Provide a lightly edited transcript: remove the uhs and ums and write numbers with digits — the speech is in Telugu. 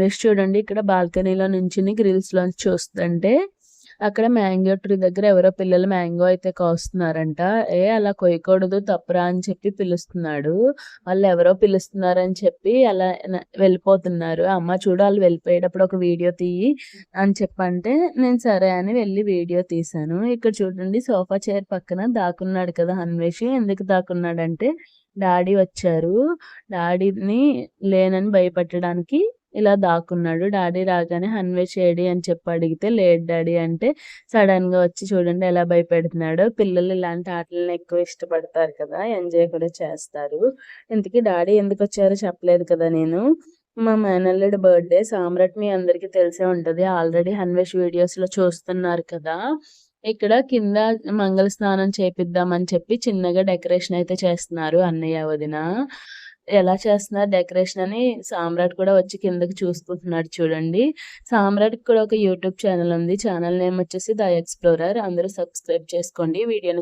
నెక్స్ట్ చూడండి ఇక్కడ బాల్కనీలో నుంచుని గ్రిల్స్ లోంచి చూస్తుంటే అక్కడ మ్యాంగో ట్రీ దగ్గర ఎవరో పిల్లలు మ్యాంగో అయితే కోస్తున్నారంట. అలా కొయ్యకూడదు తప్పురా అని చెప్పి పిలుస్తున్నాడు. వాళ్ళు ఎవరో పిలుస్తున్నారని చెప్పి అలా వెళ్ళిపోతున్నారు. అమ్మ చూడు వాళ్ళు వెళ్ళిపోయేటప్పుడు ఒక వీడియో తీయి అని చెప్పంటే నేను సరే అని వెళ్ళి వీడియో తీశాను. ఇక్కడ చూడండి సోఫా చైర్ పక్కన దాక్కున్నాడు కదా అన్వేష్. ఎందుకు దాక్కున్నాడంటే డాడీ వచ్చారు. డాడీని లేనని భయపెట్టడానికి ఇలా దాక్కున్నాడు. డాడీ రాగానే అన్వేష్ ఏడి అని చెప్పి అడిగితే లేడు డాడీ అంటే సడన్ గా వచ్చి చూడండి ఎలా భయపెడుతున్నాడో. పిల్లలు ఇలాంటి ఆటలను ఎక్కువ ఇష్టపడతారు కదా, ఎంజాయ్ కూడా చేస్తారు. ఇంతకీ డాడీ ఎందుకు వచ్చారో చెప్పలేదు కదా నేను. మా మేనల్లుడి బర్త్డే సామ్రాట్ మీ అందరికీ తెలిసే ఉంటది. ఆల్రెడీ అన్వేష్ వీడియోస్ లో చూస్తున్నారు కదా. ఇక్కడ కింద మంగళ స్నానం చేపిద్దామని చెప్పి చిన్నగా డెకరేషన్ అయితే చేస్తున్నారు అన్నయ్య వదిన. ఎలా చేస్తున్నారు డెకరేషన్ అని సామ్రాట్ కూడా వచ్చి కిందకి చూసుకుంటున్నాడు చూడండి. సామ్రాట్ కూడా ఒక యూట్యూబ్ ఛానల్ ఉంది. ఛానల్ నేమ్ వచ్చేసి ద ఎక్స్ప్లోరర్. అందరూ సబ్స్క్రైబ్ చేసుకోండి. వీడియోని